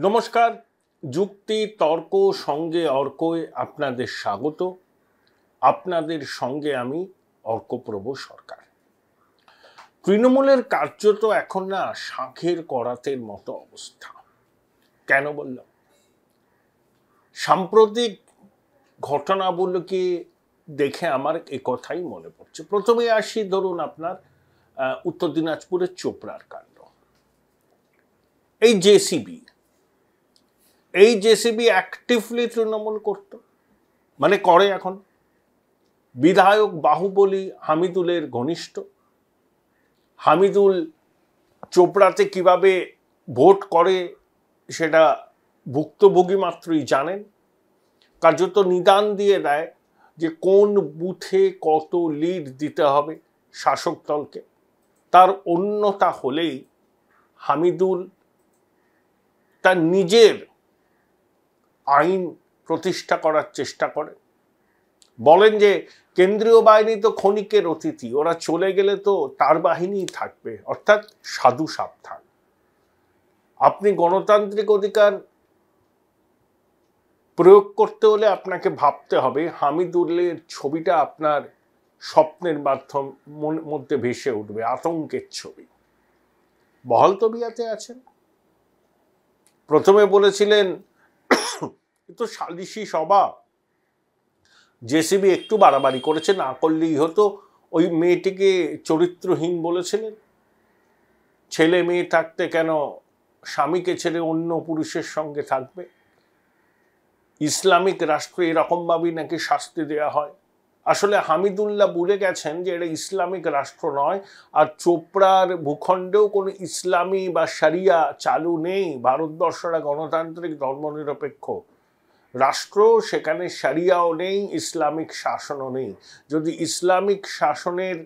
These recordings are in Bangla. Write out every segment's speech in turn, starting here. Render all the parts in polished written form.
নমস্কার। যুক্তি তর্ক সঙ্গে অর্কয় আপনাদের স্বাগত। আপনাদের সঙ্গে আমি অর্কপ্রভ সরকার। তৃণমূলের কার্যত এখন না শাঁখের করাতের মতো অবস্থা। কেন বললাম? সাম্প্রতিক ঘটনাগুলোকে দেখে আমার একথাই মনে পড়ছে। প্রথমে আসি, ধরুন আপনার উত্তর দিনাজপুরের চোপড়ার কাণ্ড। এই জেসিবি অ্যাক্টিভলি তৃণমূল করত, মানে করে এখন। বিধায়ক বাহুবলী হামিদুলের ঘনিষ্ঠ। হামিদুল চোপড়াতে কিভাবে ভোট করে সেটা ভুক্তভোগী মাত্রই জানেন। কার্যত নিদান দিয়ে দেয় যে কোন বুথে কত লিড দিতে হবে শাসক দলকে। তার অন্যতা হলেই হামিদুল তার নিজের আইন প্রতিষ্ঠা করার চেষ্টা করে। বলেন যে কেন্দ্রীয় বাহিনী তো ক্ষণিকের অতিথি, ওরা চলে গেলে তো তার বাহিনী থাকবে, অর্থাৎ সাধু সাবধান। আপনি গণতান্ত্রিক অধিকার প্রয়োগ করতে হলে আপনাকে ভাবতে হবে হামিদুলের ছবিটা আপনার স্বপ্নের মধ্যে ভেসে উঠবে, আতঙ্কের ছবি। বহাল তবিয়াতে আছেন। প্রথমে বলেছিলেন তো সালিশি সভা, জেসিবি একটু বাড়াবাড়ি করেছে, না করলেই হতো। ওই মেয়েটিকে চরিত্রহীন বলেছিলেন। ছেলে মেয়ে থাকতে কেন স্বামীকে ছেড়ে অন্য পুরুষের সঙ্গে থাকবে? ইসলামিক রাষ্ট্রে এরকমভাবেই নাকি শাস্তি দেওয়া হয়। আসলে হামিদুল্লাহ ভুলে গেছেন যে এটা ইসলামিক রাষ্ট্র নয়, আর চোপড়ার ভূখণ্ডেও কোনো ইসলামী বা শরিয়া চালু নেই। ভারতবর্ষরা গণতান্ত্রিক ধর্মনিরপেক্ষ রাষ্ট্র, সেখানে শরিয়াও নেই, ইসলামিক শাসনও নেই। যদি ইসলামিক শাসনের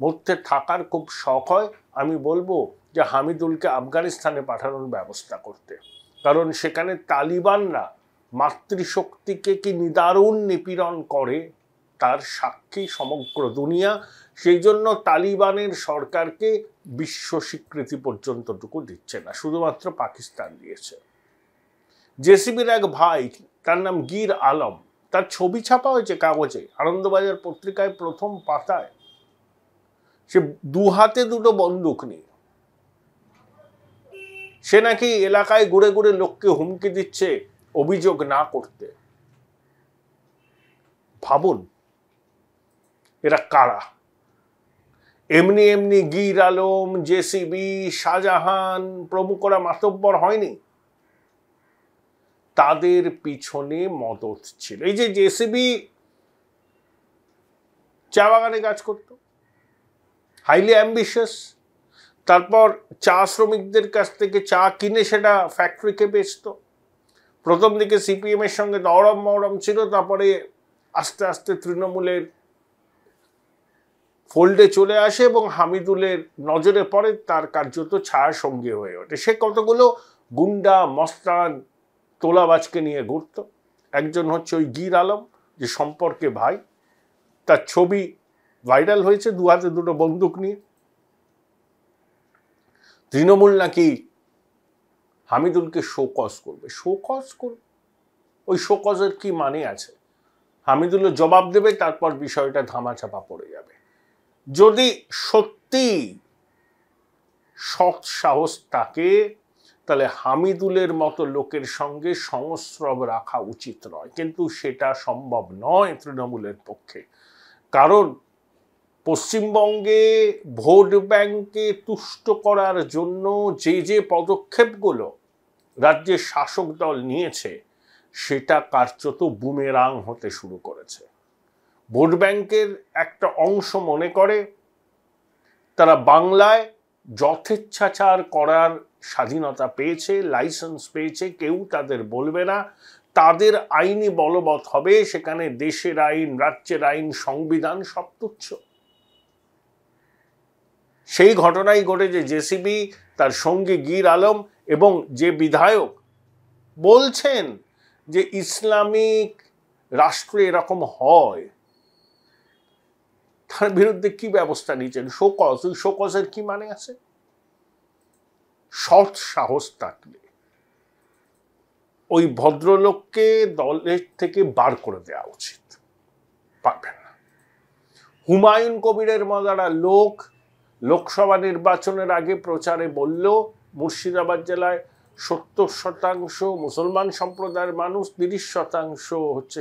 মধ্যে থাকার খুব শখ হয়, আমি বলবো যে হামিদুলকে আফগানিস্তানে পাঠানোর ব্যবস্থা করতে। কারণ সেখানে তালিবানরা মাতৃশক্তিকে কি নিদারুণ নিপীড়ন করে তার সাক্ষী সমগ্র দুনিয়া। সেই জন্য তালিবানের সরকারকে বিশ্ব স্বীকৃতি পর্যন্তটুকু দিচ্ছে না, শুধুমাত্র পাকিস্তান দিয়েছে। জেসিবির এক ভাই, তার নাম গির আলম, তার ছবি ছাপা হয়েছে কাগজে, আনন্দবাজার পত্রিকায় প্রথম পাতায়। সে দু হাতে দুটো বন্দুক নিয়ে সে নাকি এলাকায় ঘুরে ঘুরে লোককে হুমকি দিচ্ছে অভিযোগ না করতে। ভাবুন এরা কারা। এমনি এমনি গির আলম, জেসিবি, শাহজাহান প্রমুখরা মাতব্বর হয়নি, তাদের পিছনে মদত ছিল। এই যে জেসিবি চা বাগানে কাজ করত, হাইলি অ্যাম্বিশিয়াস। তারপর চা শ্রমিকদের কাছ থেকে চা কিনে সেটা ফ্যাক্টরিকে বেচত। প্রথম দিকে সিপিএম এর সঙ্গে দরম মরম ছিল, তারপরে আস্তে আস্তে তৃণমূলের ফোল্ডে চলে আসে এবং হামিদুলের নজরে পড়ে, তার কার্যত ছায়া সঙ্গী হয়ে ওঠে। সে কতগুলো গুন্ডা মস্তান তোলাবাজকে নিয়ে ঘুরত। একজন হচ্ছে ওই গির আলম, যে সম্পর্কে ভাই, তার ছবি ভাইরাল হয়েছে দু হাতে দুটো বন্দুক নিয়ে। তৃণমূল নাকি হামিদুলকে শোকজ করবে। ওই শোকজের কি মানে আছে? হামিদুলের জবাব দেবে, তারপর বিষয়টা ধামাচাপা পড়ে যাবে। যদি সত্যি সৎ সাহস থাকে, তাহলে হামিদুলের মতো লোকের সঙ্গে সংস্রব রাখা উচিত নয়। কিন্তু সেটা সম্ভব নয় তৃণমূলের পক্ষে। কারণ পশ্চিমবঙ্গে ভোট ব্যাংকে তুষ্ট করার জন্য যে পদক্ষেপগুলো রাজ্যের শাসক দল নিয়েছে, সেটা কার্যত বুমেরাং হতে শুরু করেছে। ভোট ব্যাংকের একটা অংশ মনে করে তারা বাংলায় যথেচ্ছাচার করার স্বাধীনতা পেয়েছে, লাইসেন্স পেয়েছে, কেউ তাদের বলবে না, তাদের আইনি বলবৎ হবে। সেখানে দেশের আইন, রাজ্যের আইন, সংবিধান সব তুচ্ছ। সেই ঘটনাই ঘটেছে। জেসিবি, তার সঙ্গী গির আলম এবং যে বিধায়ক বলছেন যে ইসলামিক রাষ্ট্রে এরকম হয়, তার বিরুদ্ধে কি ব্যবস্থা নিয়েছেন? শোকজ। ওই শোকজের কি মানে আছে? সৎ সাহস থাকলে ওই ভদ্রলোককে দলের থেকে বার করে দেওয়া উচিত, পারবেন না। হুমায়ুন কবিরের মজারা লোকসভা নির্বাচনের আগে প্রচারে বলল মুর্শিদাবাদ জেলায় 70% মুসলমান সম্প্রদায়ের মানুষ, 30% হচ্ছে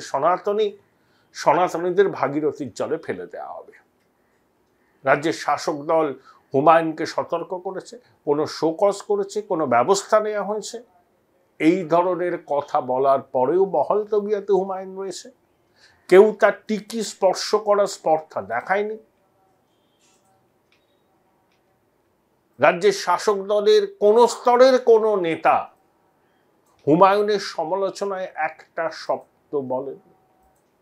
সনাতনীদের ভাগীরথীর জলে ফেলে দেওয়া হবে। রাজ্যের শাসক দল হুমায়ুনকে সতর্ক করেছে, কোনো শোকজ করেছে, কোনো ব্যবস্থা নেওয়া হয়েছে? এই ধরনের কথা বলার পরেও বহাল তবিয়তে হুমায়ুন রয়েছে। কেউ তার টিকি স্পর্শ করার স্পর্ধা দেখায়নি। রাজ্যের শাসক দলের কোন স্তরের কোন নেতা হুমায়ুনের সমালোচনায় একটা শব্দ বলেন।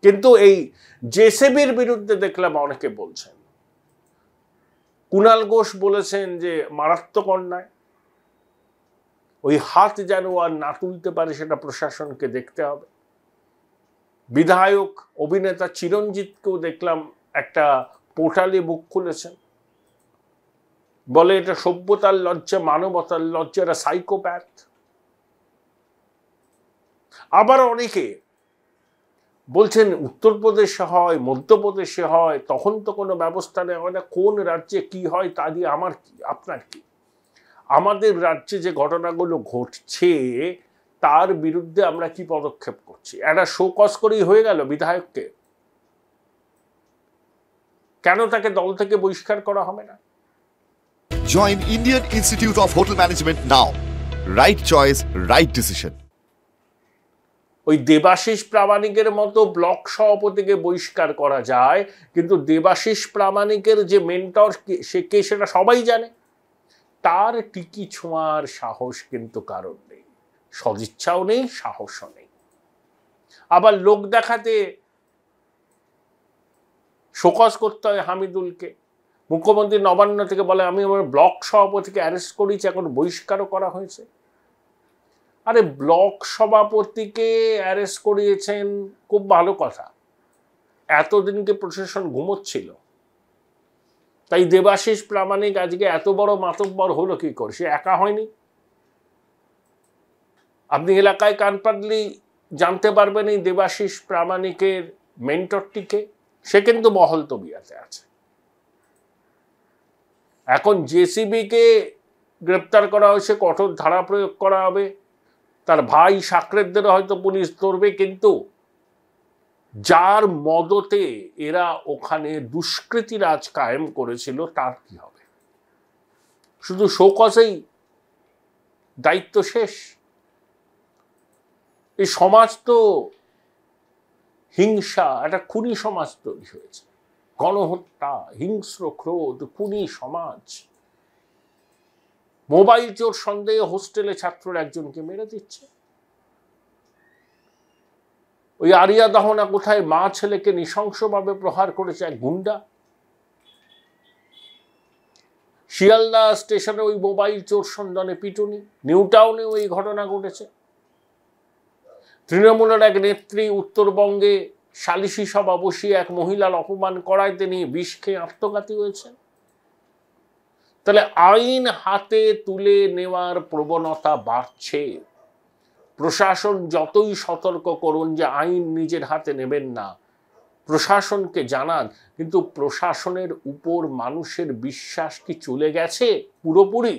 কিন্তু এই জেসিবির বিরুদ্ধে দেখলাম অনেকে বলছেন। কুণাল ঘোষ বলেছেন যে মারাত্মক অন্যায়, ওই হাত যেন আর না তুলতে পারে সেটা প্রশাসনকে দেখতে হবে। বিধায়ক অভিনেতা চিরঞ্জিতকেও দেখলাম একটা পোর্টালে বুক খুলেছেন, বলে এটা সভ্যতার লজ্জা, মানবতার লজ্জা, এরা সাইকোপ্যাথ। আবার অনেকে বলছেন উত্তরপ্রদেশে হয়, মধ্যপ্রদেশে হয়, তখন তো কোনো ব্যবস্থা নেওয়া হয় না। কোন রাজ্যে কি হয় তা দিয়ে আমার কি, আপনার কি? আমাদের রাজ্যে যে ঘটনাগুলো ঘটছে তার বিরুদ্ধে আমরা কি পদক্ষেপ করছি? একটা শোকজ করেই হয়ে গেল বিধায়ককে, কেন তাকে দল থেকে বহিষ্কার করা হবে না? Join Indian Institute of Hotel Management now. Right choice, right decision. ওই দেবাশিস প্রামাণিকের মতো ব্লক সভাপতিকে বহিষ্কার করা যায়, কিন্তু দেবাশিস প্রামাণিকের যে মেন্টর সে কে সেটা সবাই জানে। তার টিকি ছোঁয়ার সাহস কিন্তু কারণ নেই, সদিচ্ছাও নেই, সাহসও নেই। আবার লোক দেখাতে শোকজ করতে হয় হামিদুলকে। মুখ্যমন্ত্রী নবান্ন থেকে বলে আমি আমার ব্লক সভাপতিকে অ্যারেস্ট করেছি, এখন বহিষ্কারও করা হয়েছে। আরে ব্লক সভাপতিকে অ্যারেস্ট করিয়েছেন, খুব ভালো কথা, এতদিনকে প্রশাসন ঘুমোচ্ছিল, তাই দেবাশিস প্রামাণিক আজকে এত বড় মাতব্বর হলো কি করে? সে একা হয়নি। আপনি এলাকায় কান পাতলেই জানতে পারবেন এই দেবাশিস প্রামাণিকের মেন্টরটিকে, সে কিন্তু বহাল তবিয়াতে আছে। এখন জেসিবিকে গ্রেপ্তার করা হয়েছে, কঠোর ধারা প্রয়োগ করা হবে, তার ভাই সাকরেদদের হয়তো পুলিশ ধরবে, কিন্তু যার মদতে এরা ওখানে দুষ্কৃতি রাজ কায়েম করেছিল তার কি হবে? শুধু শোকজেই দায়িত্ব শেষ? এই সমাজ তো হিংসা, একটা খুনি সমাজ তৈরি হয়েছে, গণহত্যা, হিংস্র ক্রোধ, খুনি সমাজ। মোবাইল চোর সন্দেহে হোস্টেলে ছাত্ররা একজনকে মেরে দিচ্ছে। ওই আরিয়া দহনা কোথায় মা ছেলেকে নৃশংসভাবে প্রহার করেছে এক গুন্ডা। শিয়ালদা স্টেশনে ওই মোবাইল চোর সন্ধানে পিটুনি। নিউ টাউনে ওই ঘটনা ঘটেছে। তৃণমূলের এক নেত্রী উত্তরবঙ্গে সালিশি সভা বসিয়ে এক মহিলার অপমান করায় তিনি বিষ খেয়ে আত্মঘাতী হয়েছেন। তাহলে আইন হাতে তুলে নেওয়ার প্রবণতা বাড়ছে। প্রশাসন যতই সতর্ক করুন যে আইন নিজের হাতে নেবেন না, প্রশাসনকে জানান, কিন্তু প্রশাসনের উপর মানুষের বিশ্বাস কি চলে গেছে পুরোপুরি?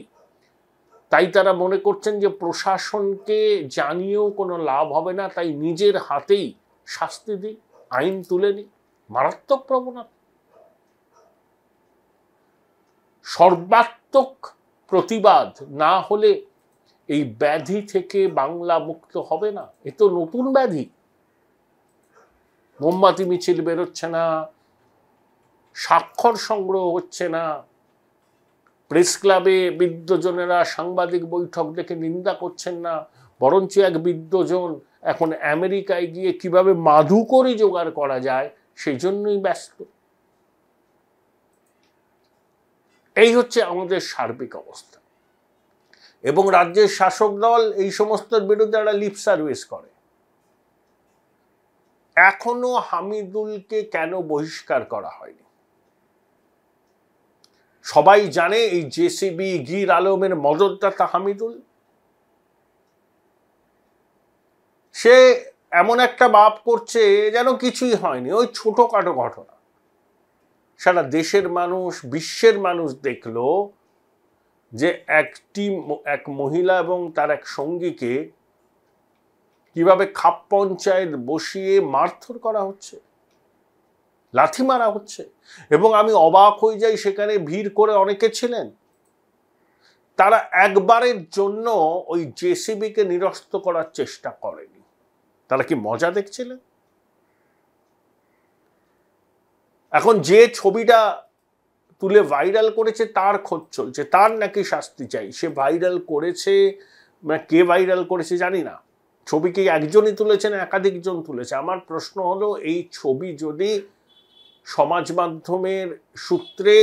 তাই তারা মনে করছেন যে প্রশাসনকে জানিয়েও কোনো লাভ হবে না, তাই নিজের হাতেই শাস্তি দিই, আইন তুলে নিই। মারাত্মক প্রবণতা। সর্বাত্মক প্রতিবাদ না হলে এই ব্যাধি থেকে বাংলা মুক্ত হবে না। এ তো নতুন ব্যাধি। মোমবাতি মিছিল বেরোচ্ছে না, স্বাক্ষর সংগ্রহ হচ্ছে না, প্রেস ক্লাবে বৃদ্ধজনেরা সাংবাদিক বৈঠক দেখে নিন্দা করছেন না, বরঞ্চ এক বৃদ্ধজন এখন আমেরিকায় গিয়ে কিভাবে মাধুকরী জোগাড় করা যায় সেই জন্যই ব্যস্ত। এই হচ্ছে আমাদের সার্বিক অবস্থা। এবং রাজ্যের শাসক দল এই সমস্তের বিরুদ্ধে একটা লিপ সার্ভিস করে। এখনো হামিদুলকে কেন বহিষ্কার করা হয়নি? সবাই জানে এই জেসিবি গির আলমের মদতদাতা হামিদুল। সে এমন একটা ভাব করছে যেন কিছুই হয়নি, ওই ছোটখাটো ঘটনা। সারা দেশের মানুষ, বিশ্বের মানুষ দেখলো যে এক মহিলা এবং তার এক সঙ্গীকে কিভাবে খাপ পঞ্চায়েত বসিয়ে মারধর করা হচ্ছে, লাথি মারা হচ্ছে। এবং আমি অবাক হয়ে যাই, সেখানে ভিড় করে অনেকে ছিলেন, তারা একবারের জন্য ওই জেসিবিকে নিরস্ত করার চেষ্টা করেনি। তারা কি মজা দেখছিলেন? এখন যে ছবিটা তুলে ভাইরাল করেছে তার খোঁজ চলছে, তার নাকি শাস্তি চাই। সে ভাইরাল করেছে, কে ভাইরাল করেছে জানি না। ছবি কি একজনই তুলেছেন, একাধিকজন তুলেছে? আমার প্রশ্ন হলো, এই ছবি যদি সমাজ মাধ্যমের সূত্রে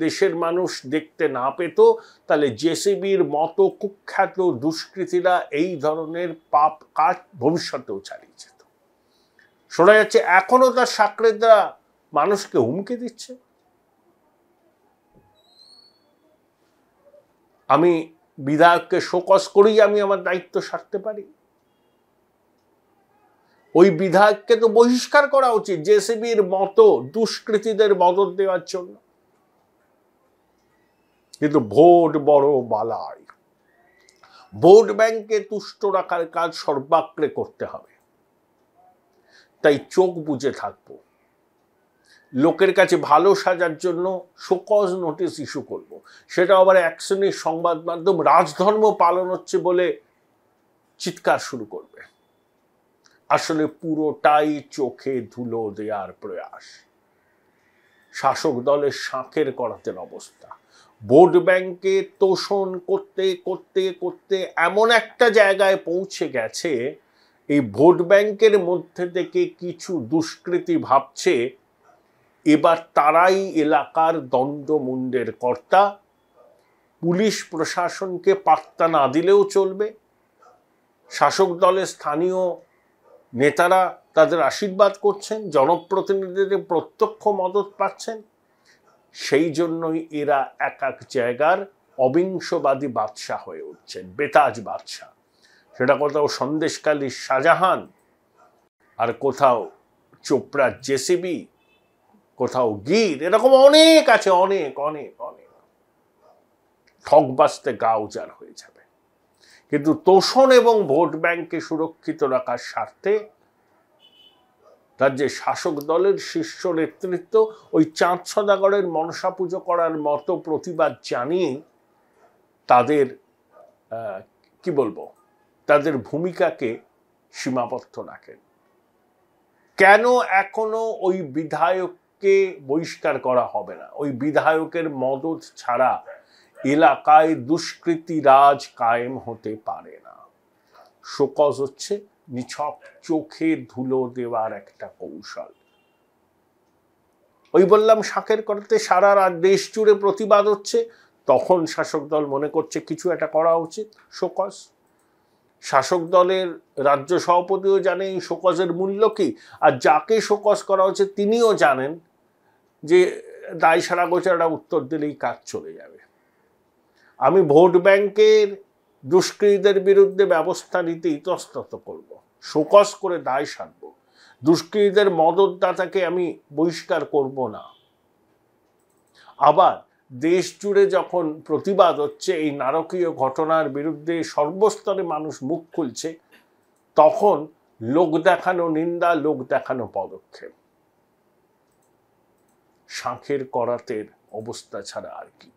দেশের মানুষ দেখতে না পেত, তাহলে জেসিবির মতো কুখ্যাত দুষ্কৃতীরা এই ধরনের পাপ কাজ ভবিষ্যতেও চালিয়ে যেত। শোনা যাচ্ছে এখনো তার সাকরেদরা মানুষকে হুমকি দিচ্ছে। আমি বিধায়ককে শোকজ করেই আমি আমার দায়িত্ব সারতে পারি? ওই বিধায়ককে তো বহিষ্কার করা উচিত জেসিবির মতো দুষ্কৃতীদের মদত দেওয়ার জন্য। কিন্তু ভোট বড় বালাই, ভোট ব্যাংকে তুষ্ট রাখার কাজ সর্বাগ্রে করতে হবে। তাই চোখ বুজে থাকবো, লোকের কাছে ভালো সাজার জন্য শোকজ নোটিশ ইস্যু করব। সেটা আবার এক শ্রেণীর সংবাদ মাধ্যম রাজধর্ম পালন হচ্ছে বলে চিৎকার শুরু করবে। আসলে পুরোটাই চোখে ধুলো দেওয়ার প্রয়াস, শাসক দলের শাঁখের করাতের অবস্থা। ভোট ব্যাংকে তোষণ করতে করতে করতে এমন একটা জায়গায় পৌঁছে গেছে, এই ভোট ব্যাংকের মধ্যে থেকে কিছু দুষ্কৃতী ভাবছে এবার তারাই এলাকার দণ্ডমুণ্ডের কর্তা। পুলিশ প্রশাসনকে পাত্তা না দিলেও চলবে, শাসক দলের স্থানীয় নেতারা তাদের আশীর্বাদ করছেন, জনপ্রতিনিধিদের প্রত্যক্ষ মদত পাচ্ছেন। সেই জন্যই এরা এক এক জায়গার অবিংশবাদী বাদশাহ হয়ে উঠছেন, বেতাজ বাদশাহ। সেটা কোথাও সন্দেশখালীর শাহজাহান, আর কোথাও চোপড়ার জেসিবি, কোথাও গির, এরকম অনেক আছে, অনেক অনেক অনেক। ঠক বাঁচতে গা উজাড় হয়ে যাবে। কিন্তু তোষণ এবং ভোট ব্যাংককে সুরক্ষিত রাখার স্বার্থে রাজ্যে শাসক দলের শীর্ষ নেতৃত্ব ওই চাঁদ সদাগরের মনসা পুজো করার মতো প্রতিবাদ জানিয়ে তাদের কি বলবো, তাদের ভূমিকাকে সীমাবদ্ধ রাখেন। কেন এখনো ওই বিধায়ককে বহিষ্কার করা হবে না? ওই বিধায়কের মদত ছাড়া এলাকায় দুষ্কৃতী রাজ কায়েম হতে পারে না। শোকজ হচ্ছে নিছক চোখে ধুলো দেওয়ার একটা কৌশল। ওই বললাম শাঁখের করতে সারা রাত দেশ জুড়ে প্রতিবাদ হচ্ছে, তখন শাসক দল মনে করছে কিছু একটা করা উচিত, শোকজ। শাসক দলের রাজ্য সভাপতিও জানে এই শোকজের মূল্য কি, আর যাকে শোকজ করা হচ্ছে তিনিও জানেন যে দায় সারা গোচারা উত্তর দিলেই কাজ চলে যাবে। আমি ভোট ব্যাংকের দুষ্কৃতীদের বিরুদ্ধে ব্যবস্থা নিতে ইতস্তত করব, শোকজ করে দায় সারব। দুষ্কৃতীদের মদতদাতাকে আমি বহিষ্কার করব না। আবার দেশ জুড়ে যখন প্রতিবাদ হচ্ছে এই নারকীয় ঘটনার বিরুদ্ধে, সর্বস্তরে মানুষ মুখ খুলছে, তখন লোক দেখানো নিন্দা, লোক দেখানো পদক্ষেপ। শাঁখের করাতের অবস্থা ছাড়া আর কি।